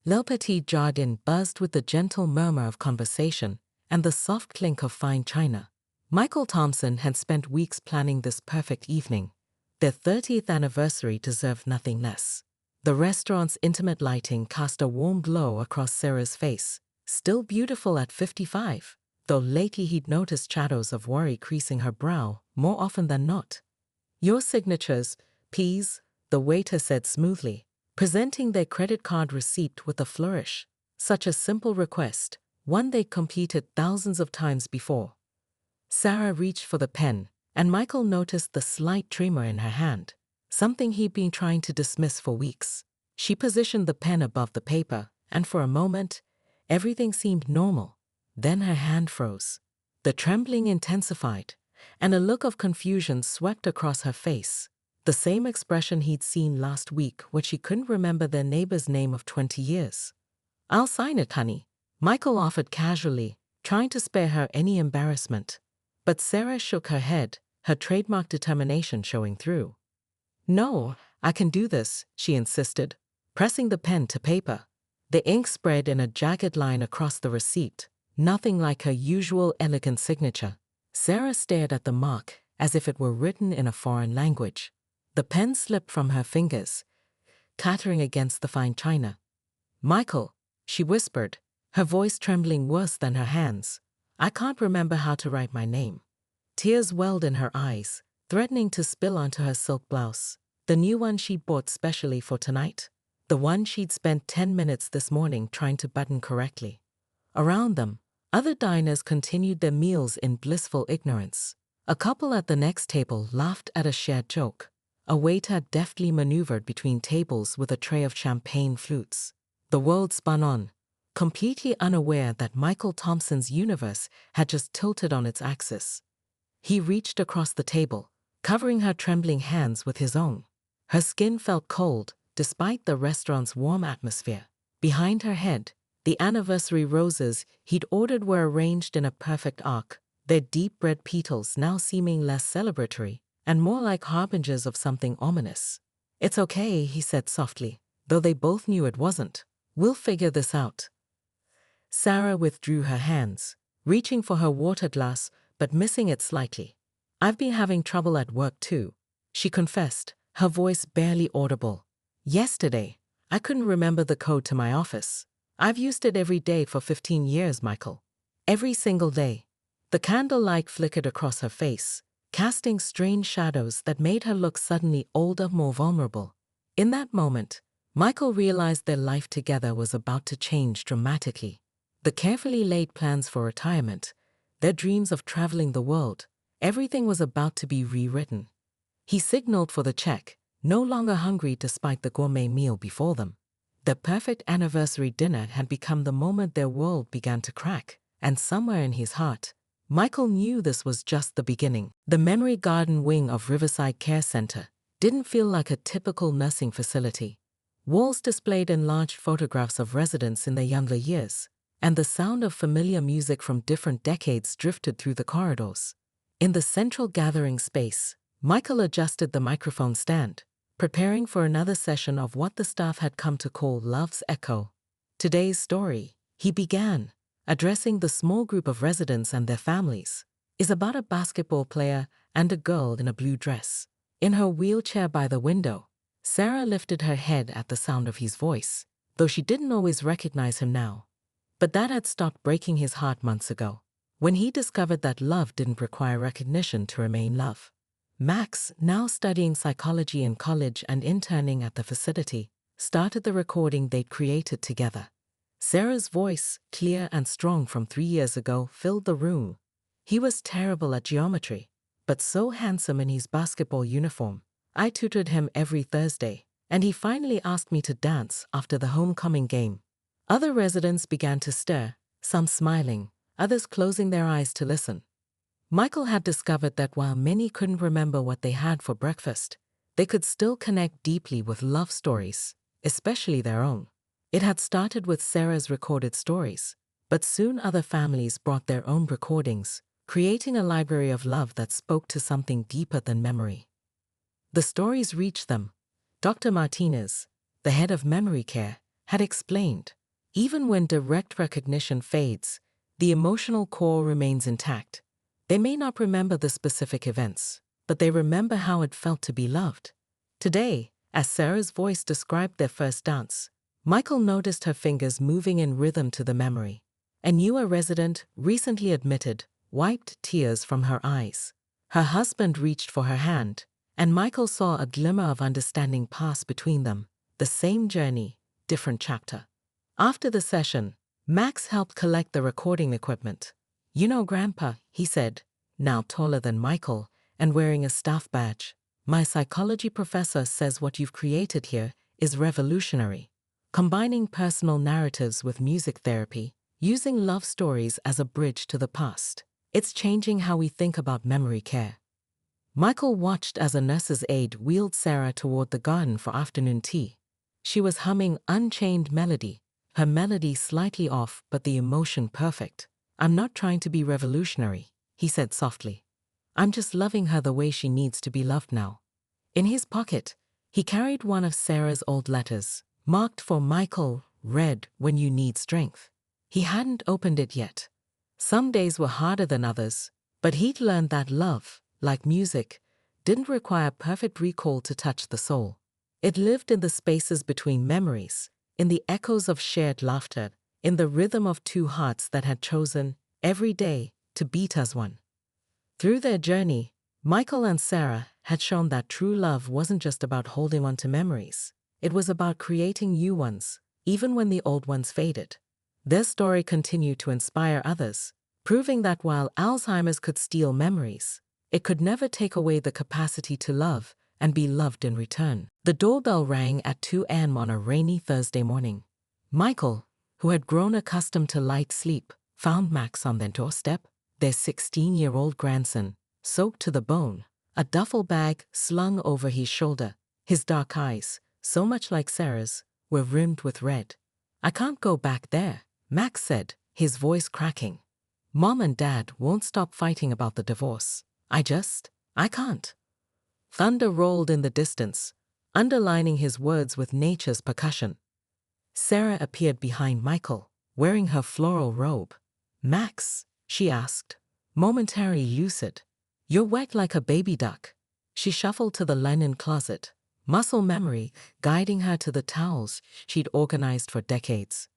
Le Petit Jardin buzzed with the gentle murmur of conversation and the soft clink of fine china. Michael Thompson had spent weeks planning this perfect evening. Their 30th anniversary deserved nothing less. The restaurant's intimate lighting cast a warm glow across Sarah's face, still beautiful at 55, though lately he'd noticed shadows of worry creasing her brow more often than not. "Your signatures, please," the waiter said smoothly, presenting their credit card receipt with a flourish. Such a simple request, one they'd completed thousands of times before. Sarah reached for the pen, and Michael noticed the slight tremor in her hand, something he'd been trying to dismiss for weeks. She positioned the pen above the paper, and for a moment, everything seemed normal. Then her hand froze. The trembling intensified, and a look of confusion swept across her face, the same expression he'd seen last week when she couldn't remember their neighbor's name of 20 years. "I'll sign it, honey," Michael offered casually, trying to spare her any embarrassment. But Sarah shook her head, her trademark determination showing through. "No, I can do this," she insisted, pressing the pen to paper. The ink spread in a jagged line across the receipt, nothing like her usual elegant signature. Sarah stared at the mark as if it were written in a foreign language. The pen slipped from her fingers, clattering against the fine china. "Michael," she whispered, her voice trembling worse than her hands, "I can't remember how to write my name." Tears welled in her eyes, threatening to spill onto her silk blouse, the new one she'd bought specially for tonight, the one she'd spent 10 minutes this morning trying to button correctly. Around them, other diners continued their meals in blissful ignorance. A couple at the next table laughed at a shared joke. A waiter deftly maneuvered between tables with a tray of champagne flutes. The world spun on, completely unaware that Michael Thompson's universe had just tilted on its axis. He reached across the table, covering her trembling hands with his own. Her skin felt cold, despite the restaurant's warm atmosphere. Behind her head, the anniversary roses he'd ordered were arranged in a perfect arc, their deep red petals now seeming less celebratory and more like harbingers of something ominous. "It's okay," he said softly, though they both knew it wasn't. "We'll figure this out." Sarah withdrew her hands, reaching for her water glass but missing it slightly. "I've been having trouble at work too," she confessed, her voice barely audible. "Yesterday, I couldn't remember the code to my office. I've used it every day for 15 years, Michael. Every single day." The candlelight flickered across her face, casting strange shadows that made her look suddenly older, more vulnerable. In that moment, Michael realized their life together was about to change dramatically. The carefully laid plans for retirement, their dreams of traveling the world, everything was about to be rewritten. He signaled for the check, no longer hungry despite the gourmet meal before them. The perfect anniversary dinner had become the moment their world began to crack, and somewhere in his heart, Michael knew this was just the beginning. The Memory Garden wing of Riverside Care Center didn't feel like a typical nursing facility. Walls displayed enlarged photographs of residents in their younger years, and the sound of familiar music from different decades drifted through the corridors. In the central gathering space, Michael adjusted the microphone stand, preparing for another session of what the staff had come to call Love's Echo. "Today's story," he began, addressing the small group of residents and their families, "is about a basketball player and a girl in a blue dress." In her wheelchair by the window, Sarah lifted her head at the sound of his voice, though she didn't always recognize him now. But that had stopped breaking his heart months ago, when he discovered that love didn't require recognition to remain love. Max, now studying psychology in college and interning at the facility, started the recording they'd created together. Sarah's voice, clear and strong from 3 years ago, filled the room. He was terrible at geometry, but so handsome in his basketball uniform. I tutored him every Thursday, and he finally asked me to dance after the homecoming game. Other residents began to stir, some smiling, others closing their eyes to listen. Michael had discovered that while many couldn't remember what they had for breakfast, they could still connect deeply with love stories, especially their own. It had started with Sarah's recorded stories, but soon other families brought their own recordings, creating a library of love that spoke to something deeper than memory. The stories reached them. Dr. Martinez, the head of memory care, had explained. Even when direct recognition fades, the emotional core remains intact. They may not remember the specific events, but they remember how it felt to be loved. Today, as Sarah's voice described their first dance, Michael noticed her fingers moving in rhythm to the memory. A newer resident, recently admitted, wiped tears from her eyes. Her husband reached for her hand, and Michael saw a glimmer of understanding pass between them. The same journey, different chapter. After the session, Max helped collect the recording equipment. "You know, Grandpa," he said, now taller than Michael and wearing a staff badge, "my psychology professor says what you've created here is revolutionary. Combining personal narratives with music therapy, using love stories as a bridge to the past. It's changing how we think about memory care." Michael watched as a nurse's aide wheeled Sarah toward the garden for afternoon tea. She was humming Unchained Melody, her melody slightly off but the emotion perfect. "I'm not trying to be revolutionary," he said softly. "I'm just loving her the way she needs to be loved now." In his pocket, he carried one of Sarah's old letters, marked for Michael, read "When you need strength." He hadn't opened it yet. Some days were harder than others, but he'd learned that love, like music, didn't require perfect recall to touch the soul. It lived in the spaces between memories, in the echoes of shared laughter, in the rhythm of two hearts that had chosen, every day, to beat as one. Through their journey, Michael and Sarah had shown that true love wasn't just about holding on to memories. It was about creating new ones, even when the old ones faded. Their story continued to inspire others, proving that while Alzheimer's could steal memories, it could never take away the capacity to love and be loved in return. The doorbell rang at 2 a.m. on a rainy Thursday morning. Michael, who had grown accustomed to light sleep, found Max on their doorstep, their 16-year-old grandson, soaked to the bone, a duffel bag slung over his shoulder. His dark eyes, so much like Sarah's, were rimmed with red. "I can't go back there," Max said, his voice cracking. "Mom and Dad won't stop fighting about the divorce. I can't." Thunder rolled in the distance, underlining his words with nature's percussion. Sarah appeared behind Michael, wearing her floral robe. "Max," she asked, momentarily lucid, "you're wet like a baby duck." She shuffled to the linen closet, muscle memory guiding her to the towels she'd organized for decades.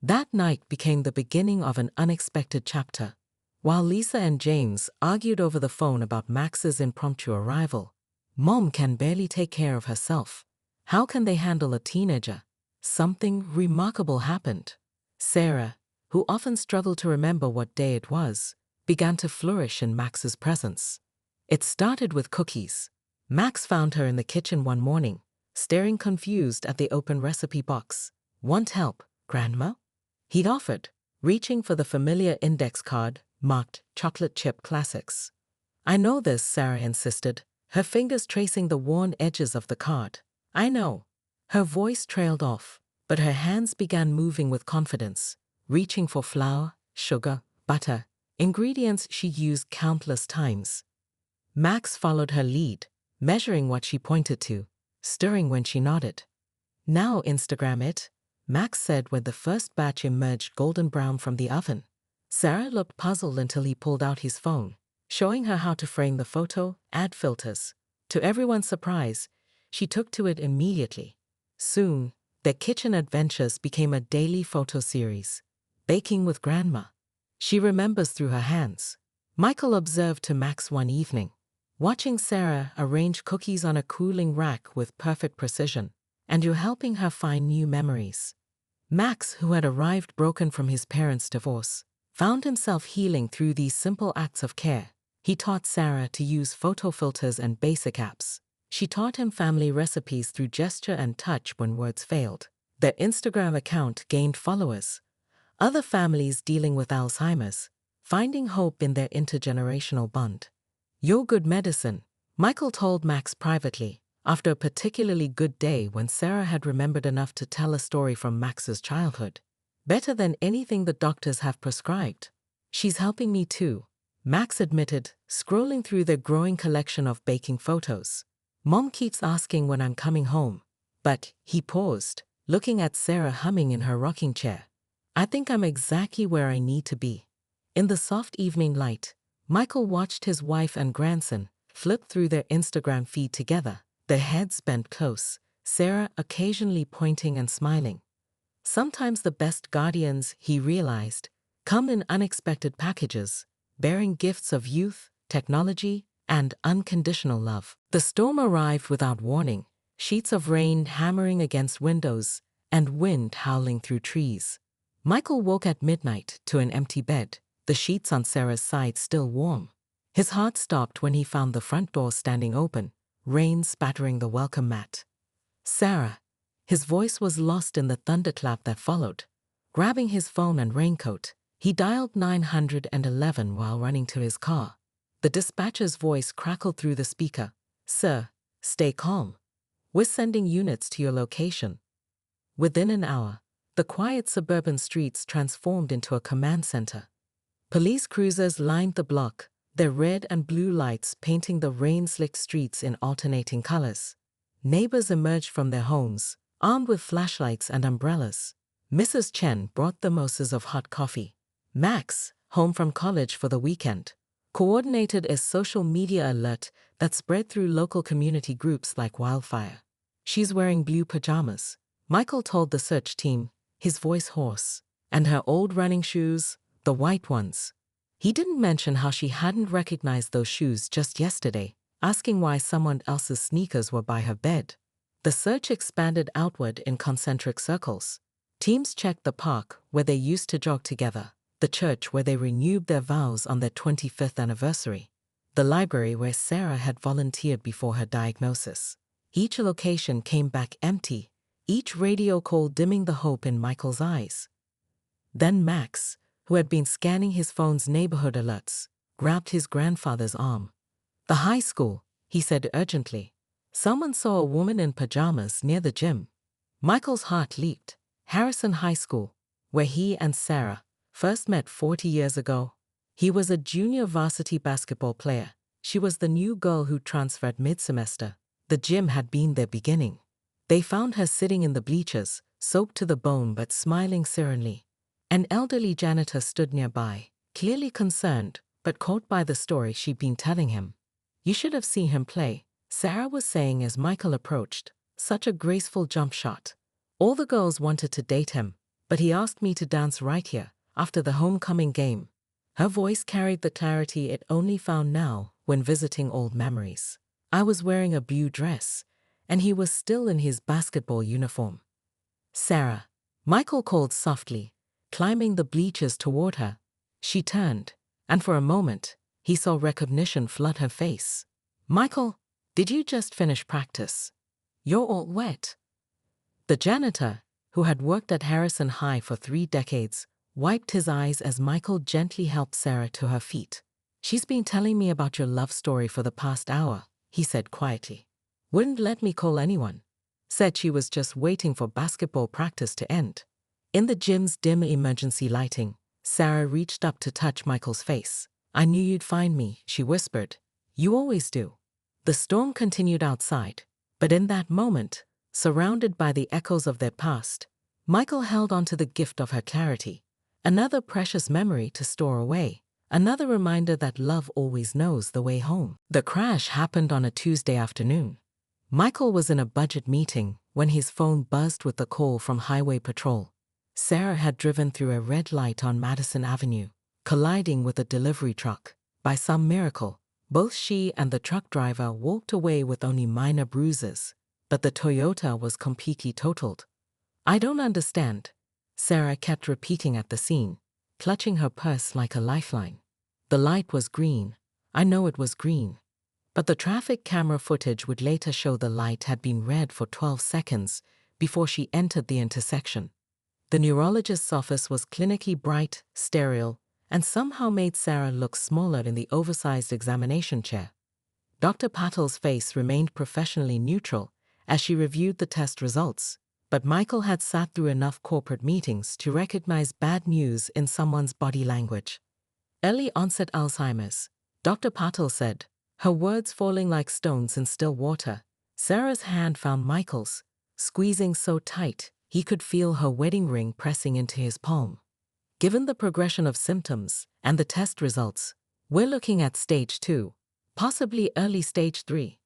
That night became the beginning of an unexpected chapter. While Lisa and James argued over the phone about Max's impromptu arrival, "Mom can barely take care of herself. How can they handle a teenager?" Something remarkable happened. Sarah, who often struggled to remember what day it was, began to flourish in Max's presence. It started with cookies. Max found her in the kitchen one morning, staring confused at the open recipe box. "Want help, Grandma?" He'd offered, reaching for the familiar index card marked Chocolate Chip Classics. "I know this," Sarah insisted, her fingers tracing the worn edges of the card. "I know." Her voice trailed off, but her hands began moving with confidence, reaching for flour, sugar, butter, ingredients she'd used countless times. Max followed her lead, measuring what she pointed to, stirring when she nodded. "Now Instagram it," Max said when the first batch emerged golden brown from the oven. Sarah looked puzzled until he pulled out his phone, showing her how to frame the photo, add filters. To everyone's surprise, she took to it immediately. Soon, their kitchen adventures became a daily photo series. Baking with Grandma. She remembers through her hands. Michael observed to Max one evening, watching Sarah arrange cookies on a cooling rack with perfect precision, "And you're helping her find new memories." Max, who had arrived broken from his parents' divorce, found himself healing through these simple acts of care. He taught Sarah to use photo filters and basic apps. She taught him family recipes through gesture and touch when words failed. Their Instagram account gained followers. Other families dealing with Alzheimer's, finding hope in their intergenerational bond. "You're good medicine," Michael told Max privately, after a particularly good day when Sarah had remembered enough to tell a story from Max's childhood. "Better than anything the doctors have prescribed." "She's helping me too," Max admitted, scrolling through their growing collection of baking photos. "Mom keeps asking when I'm coming home." But he paused, looking at Sarah humming in her rocking chair. I think I'm exactly where I need to be. In the soft evening light, Michael watched his wife and grandson flip through their Instagram feed together, their heads bent close, Sarah occasionally pointing and smiling. Sometimes the best guardians, he realized, come in unexpected packages, bearing gifts of youth, technology, and unconditional love. The storm arrived without warning, sheets of rain hammering against windows and wind howling through trees. Michael woke at midnight to an empty bed, the sheets on Sarah's side still warm. His heart stopped when he found the front door standing open, rain spattering the welcome mat. Sarah. His voice was lost in the thunderclap that followed. Grabbing his phone and raincoat, he dialed 911 while running to his car. The dispatcher's voice crackled through the speaker. "Sir, stay calm. We're sending units to your location." Within an hour, the quiet suburban streets transformed into a command center. Police cruisers lined the block, their red and blue lights painting the rain-slicked streets in alternating colors. Neighbors emerged from their homes, armed with flashlights and umbrellas. Mrs. Chen brought thermoses of hot coffee. Max, home from college for the weekend, coordinated a social media alert that spread through local community groups like wildfire. "She's wearing blue pajamas," Michael told the search team, his voice hoarse. "And her old running shoes, the white ones." He didn't mention how she hadn't recognized those shoes just yesterday, asking why someone else's sneakers were by her bed. The search expanded outward in concentric circles. Teams checked the park where they used to jog together, the church where they renewed their vows on their 25th anniversary, the library where Sarah had volunteered before her diagnosis. Each location came back empty, each radio call dimming the hope in Michael's eyes. Then Max, who had been scanning his phone's neighborhood alerts, grabbed his grandfather's arm. "The high school," he said urgently. "Someone saw a woman in pajamas near the gym." Michael's heart leaped. Harrison High School, where he and Sarah first met 40 years ago. He was a junior varsity basketball player. She was the new girl who transferred mid-semester. The gym had been their beginning. They found her sitting in the bleachers, soaked to the bone but smiling serenely. An elderly janitor stood nearby, clearly concerned, but caught by the story she'd been telling him. "You should have seen him play," Sarah was saying as Michael approached. "Such a graceful jump shot. All the girls wanted to date him, but he asked me to dance right here, after the homecoming game." Her voice carried the clarity it only found now when visiting old memories. "I was wearing a blue dress, and he was still in his basketball uniform." "Sarah," Michael called softly, climbing the bleachers toward her. She turned, and for a moment, he saw recognition flood her face. "Michael, did you just finish practice? You're all wet." The janitor, who had worked at Harrison High for 3 decades, wiped his eyes as Michael gently helped Sarah to her feet. "She's been telling me about your love story for the past hour," he said quietly. "Wouldn't let me call anyone. Said she was just waiting for basketball practice to end." In the gym's dim emergency lighting, Sarah reached up to touch Michael's face. "I knew you'd find me," she whispered. "You always do." The storm continued outside, but in that moment, surrounded by the echoes of their past, Michael held on to the gift of her clarity. Another precious memory to store away, another reminder that love always knows the way home. The crash happened on a Tuesday afternoon. Michael was in a budget meeting when his phone buzzed with a call from Highway Patrol. Sarah had driven through a red light on Madison Avenue, colliding with a delivery truck. By some miracle, both she and the truck driver walked away with only minor bruises, but the Toyota was completely totaled. "I don't understand," Sarah kept repeating at the scene, clutching her purse like a lifeline. "The light was green. I know it was green." But the traffic camera footage would later show the light had been red for 12 seconds before she entered the intersection. The neurologist's office was clinically bright, sterile, and somehow made Sarah look smaller in the oversized examination chair. Dr. Patel's face remained professionally neutral as she reviewed the test results, but Michael had sat through enough corporate meetings to recognize bad news in someone's body language. "Early onset Alzheimer's," Dr. Patel said, her words falling like stones in still water. Sarah's hand found Michael's, squeezing so tight He could feel her wedding ring pressing into his palm. Given the progression of symptoms and the test results, we're looking at stage 2, possibly early stage 3.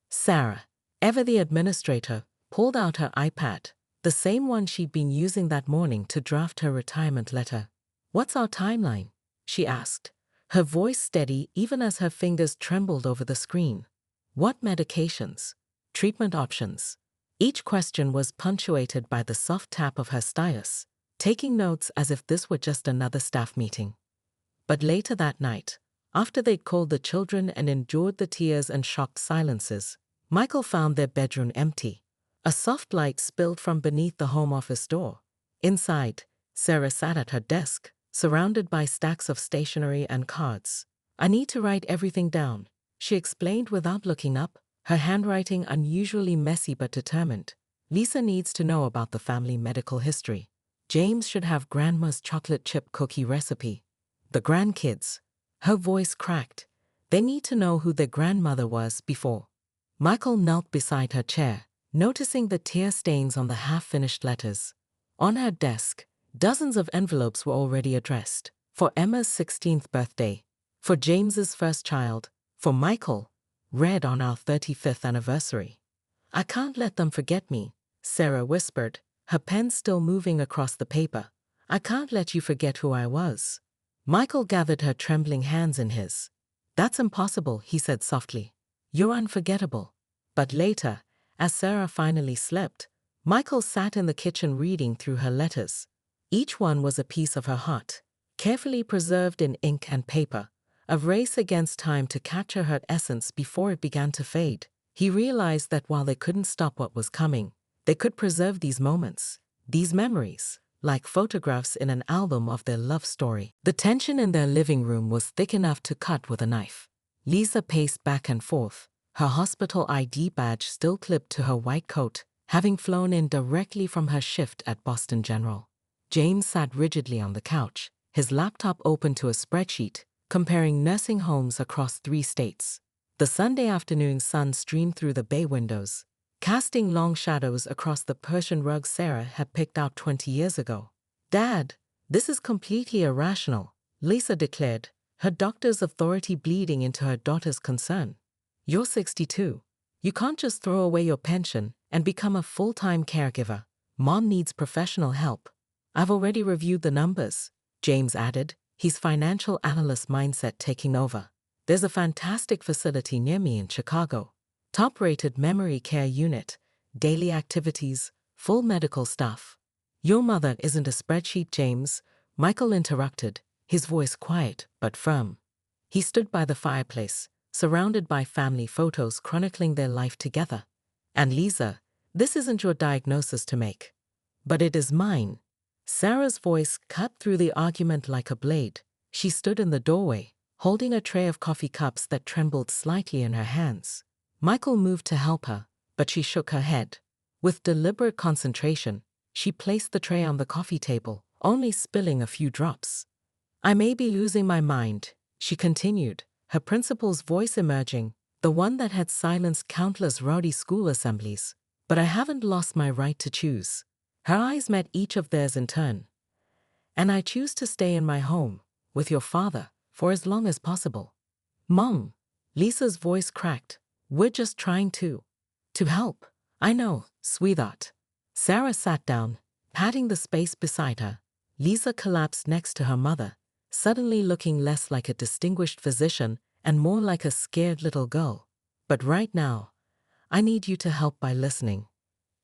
Sarah, ever the administrator, pulled out her iPad, the same one she'd been using that morning to draft her retirement letter. "What's our timeline?" she asked, her voice steady even as her fingers trembled over the screen. "What medications? Treatment options?" Each question was punctuated by the soft tap of her stylus, taking notes as if this were just another staff meeting. But later that night, after they'd called the children and endured the tears and shocked silences, Michael found their bedroom empty. A soft light spilled from beneath the home office door. Inside, Sarah sat at her desk, surrounded by stacks of stationery and cards. "I need to write everything down," she explained without looking up, her handwriting unusually messy but determined. "Lisa needs to know about the family medical history. James should have Grandma's chocolate chip cookie recipe. The grandkids," her voice cracked, "they need to know who their grandmother was before." Michael knelt beside her chair, noticing the tear stains on the half-finished letters. On her desk, dozens of envelopes were already addressed. For Emma's 16th birthday, for James's first child, for Michael, read on our 35th anniversary. "I can't let them forget me," Sarah whispered, her pen still moving across the paper. "I can't let you forget who I was." Michael gathered her trembling hands in his. "That's impossible," he said softly. "You're unforgettable." But later, as Sarah finally slept, Michael sat in the kitchen reading through her letters. Each one was a piece of her heart, carefully preserved in ink and paper, a race against time to capture her essence before it began to fade. He realized that while they couldn't stop what was coming, they could preserve these moments, these memories, like photographs in an album of their love story. The tension in their living room was thick enough to cut with a knife. Lisa paced back and forth, her hospital ID badge still clipped to her white coat, having flown in directly from her shift at Boston General. James sat rigidly on the couch, his laptop open to a spreadsheet, comparing nursing homes across 3 states. The Sunday afternoon sun streamed through the bay windows, casting long shadows across the Persian rug Sarah had picked out 20 years ago. "Dad, this is completely irrational," Lisa declared, her doctor's authority bleeding into her daughter's concern. "You're 62. You can't just throw away your pension and become a full-time caregiver. Mom needs professional help." "I've already reviewed the numbers," James added, his financial analyst mindset taking over. "There's a fantastic facility near me in Chicago. Top-rated memory care unit, daily activities, full medical staff." "Your mother isn't a spreadsheet, James," Michael interrupted, his voice quiet but firm. He stood by the fireplace, surrounded by family photos chronicling their life together. "And Lisa, this isn't your diagnosis to make. But it is mine." Sarah's voice cut through the argument like a blade. She stood in the doorway, holding a tray of coffee cups that trembled slightly in her hands. Michael moved to help her, but she shook her head. With deliberate concentration, she placed the tray on the coffee table, only spilling a few drops. "I may be losing my mind," she continued, her principal's voice emerging, the one that had silenced countless rowdy school assemblies. "But I haven't lost my right to choose." Her eyes met each of theirs in turn. "And I choose to stay in my home, with your father, for as long as possible." "Mom," Lisa's voice cracked, "we're just trying to help." "I know, sweetheart." Sarah sat down, patting the space beside her. Lisa collapsed next to her mother, suddenly looking less like a distinguished physician and more like a scared little girl. "But right now, I need you to help by listening."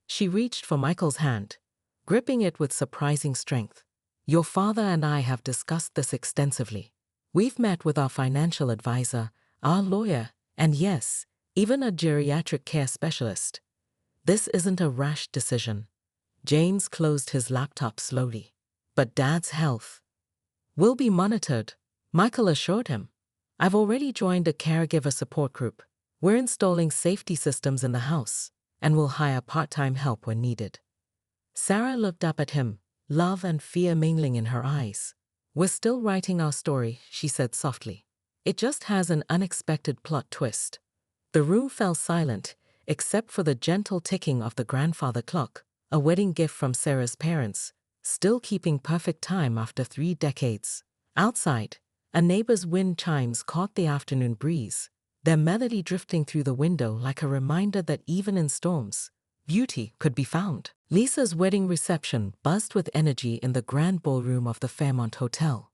She reached for Michael's hand, gripping it with surprising strength. "Your father and I have discussed this extensively. We've met with our financial advisor, our lawyer, and yes, even a geriatric care specialist. This isn't a rash decision." James closed his laptop slowly. "But Dad's health will be monitored," Michael assured him. "I've already joined a caregiver support group. We're installing safety systems in the house, and we'll hire part-time help when needed." Sarah looked up at him, love and fear mingling in her eyes. "We're still writing our story," she said softly. "It just has an unexpected plot twist." The room fell silent, except for the gentle ticking of the grandfather clock, a wedding gift from Sarah's parents, still keeping perfect time after 3 decades. Outside, a neighbor's wind chimes caught the afternoon breeze, their melody drifting through the window like a reminder that even in storms, beauty could be found. Lisa's wedding reception buzzed with energy in the grand ballroom of the Fairmont Hotel.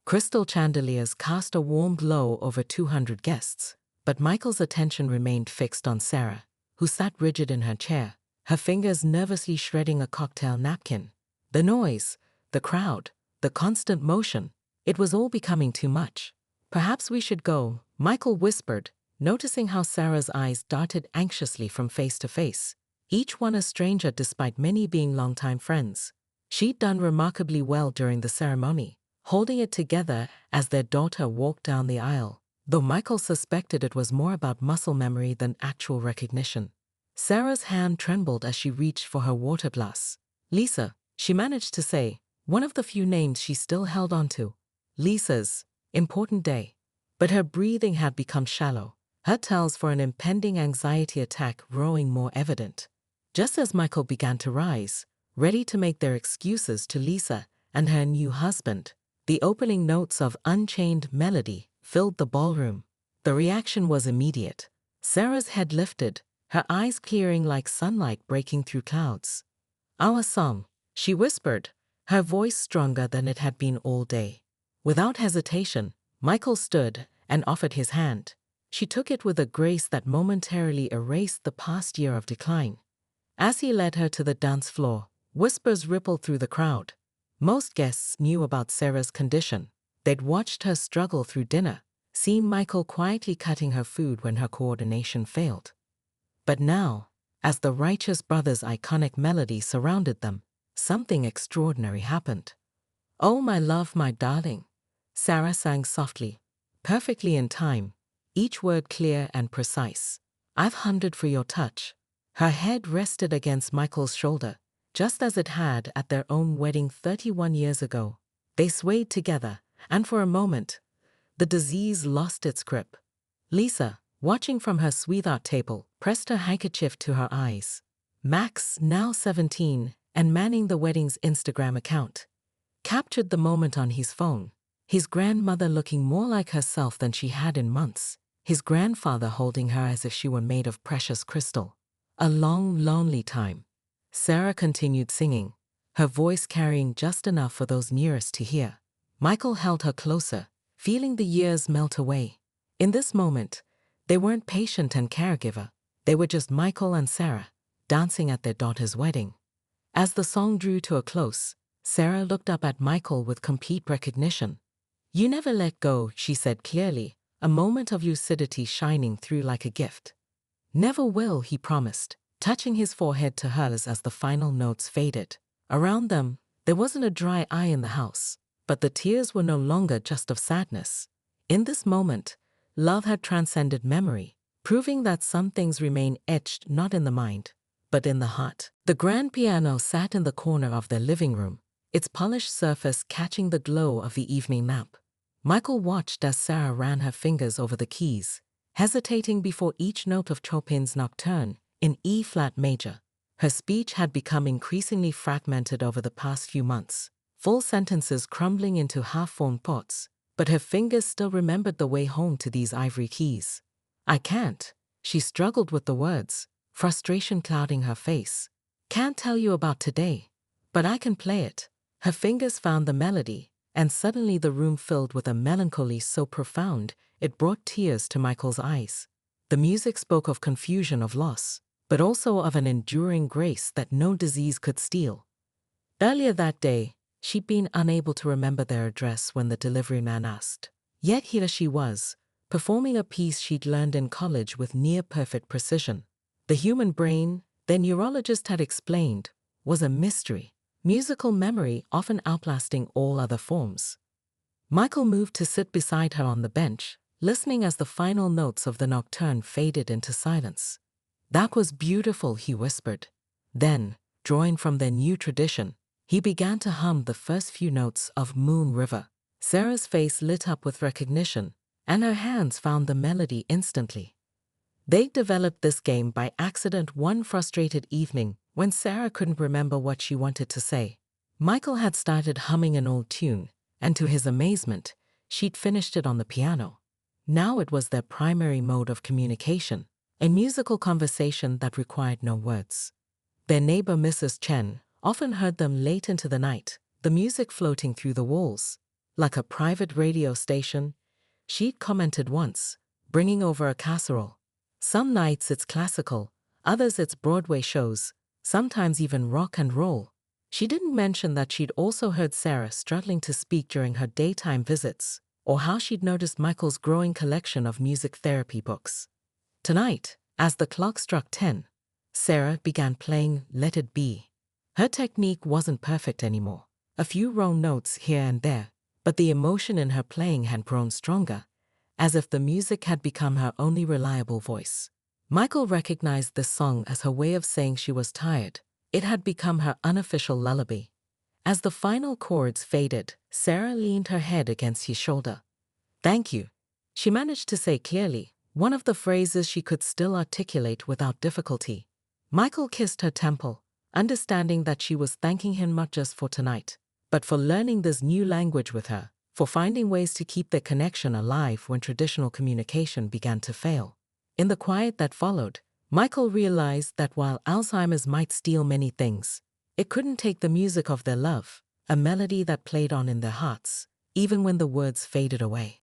Crystal chandeliers cast a warm glow over 200 guests, but Michael's attention remained fixed on Sarah, who sat rigid in her chair, her fingers nervously shredding a cocktail napkin. The noise, the crowd, the constant motion, it was all becoming too much. "Perhaps we should go," Michael whispered, noticing how Sarah's eyes darted anxiously from face to face, each one a stranger despite many being longtime friends. She'd done remarkably well during the ceremony, holding it together as their daughter walked down the aisle, though Michael suspected it was more about muscle memory than actual recognition. Sarah's hand trembled as she reached for her water glass. "Lisa," she managed to say, one of the few names she still held on to. Lisa's important day. But her breathing had become shallow, her tells for an impending anxiety attack growing more evident. Just as Michael began to rise, ready to make their excuses to Lisa and her new husband, the opening notes of Unchained Melody filled the ballroom. The reaction was immediate. Sarah's head lifted, her eyes clearing like sunlight breaking through clouds. "Our song," she whispered, her voice stronger than it had been all day. Without hesitation, Michael stood and offered his hand. She took it with a grace that momentarily erased the past year of decline. As he led her to the dance floor, whispers rippled through the crowd. Most guests knew about Sarah's condition. They'd watched her struggle through dinner, seen Michael quietly cutting her food when her coordination failed. But now, as the Righteous Brothers' iconic melody surrounded them, something extraordinary happened. "Oh, my love, my darling," Sarah sang softly, perfectly in time, each word clear and precise. "I've hungered for your touch." Her head rested against Michael's shoulder, just as it had at their own wedding 31 years ago. They swayed together, and for a moment, the disease lost its grip. Lisa, watching from her sweetheart table, pressed her handkerchief to her eyes. Max, now 17, and manning the wedding's Instagram account, captured the moment on his phone. His grandmother looking more like herself than she had in months, his grandfather holding her as if she were made of precious crystal. A long, lonely time. Sarah continued singing, her voice carrying just enough for those nearest to hear. Michael held her closer, feeling the years melt away. In this moment, they weren't patient and caregiver. They were just Michael and Sarah, dancing at their daughter's wedding. As the song drew to a close, Sarah looked up at Michael with complete recognition. "You never let go," she said clearly, a moment of lucidity shining through like a gift. "Never will," he promised, touching his forehead to hers as the final notes faded. Around them, there wasn't a dry eye in the house, but the tears were no longer just of sadness. In this moment, love had transcended memory, proving that some things remain etched not in the mind, but in the heart. The grand piano sat in the corner of their living room, its polished surface catching the glow of the evening lamp. Michael watched as Sarah ran her fingers over the keys, hesitating before each note of Chopin's Nocturne in E-flat major. Her speech had become increasingly fragmented over the past few months, full sentences crumbling into half-formed thoughts, but her fingers still remembered the way home to these ivory keys. "I can't," she struggled with the words, frustration clouding her face. "Can't tell you about today, but I can play it." Her fingers found the melody, and suddenly the room filled with a melancholy so profound it brought tears to Michael's eyes. The music spoke of confusion, of loss, but also of an enduring grace that no disease could steal. Earlier that day, she'd been unable to remember their address when the delivery man asked. Yet here she was, performing a piece she'd learned in college with near-perfect precision. The human brain, their neurologist had explained, was a mystery, musical memory often outlasting all other forms. Michael moved to sit beside her on the bench, listening as the final notes of the nocturne faded into silence. "That was beautiful," he whispered. Then, drawing from their new tradition, he began to hum the first few notes of Moon River. Sarah's face lit up with recognition, and her hands found the melody instantly. They developed this game by accident one frustrated evening when Sarah couldn't remember what she wanted to say. Michael had started humming an old tune, and to his amazement, she'd finished it on the piano. Now it was their primary mode of communication, a musical conversation that required no words. Their neighbor Mrs. Chen often heard them late into the night, the music floating through the walls. Like a private radio station, she'd commented once, bringing over a casserole. Some nights it's classical, others it's Broadway shows, sometimes even rock and roll. She didn't mention that she'd also heard Sarah struggling to speak during her daytime visits, or how she'd noticed Michael's growing collection of music therapy books. Tonight, as the clock struck 10, Sarah began playing Let It Be. Her technique wasn't perfect anymore, a few wrong notes here and there, but the emotion in her playing had grown stronger, as if the music had become her only reliable voice. Michael recognized this song as her way of saying she was tired. It had become her unofficial lullaby. As the final chords faded, Sarah leaned her head against his shoulder. "Thank you," she managed to say clearly, one of the phrases she could still articulate without difficulty. Michael kissed her temple, understanding that she was thanking him not just for tonight, but for learning this new language with her, for finding ways to keep their connection alive when traditional communication began to fail. In the quiet that followed, Michael realized that while Alzheimer's might steal many things, it couldn't take the music of their love, a melody that played on in their hearts, even when the words faded away.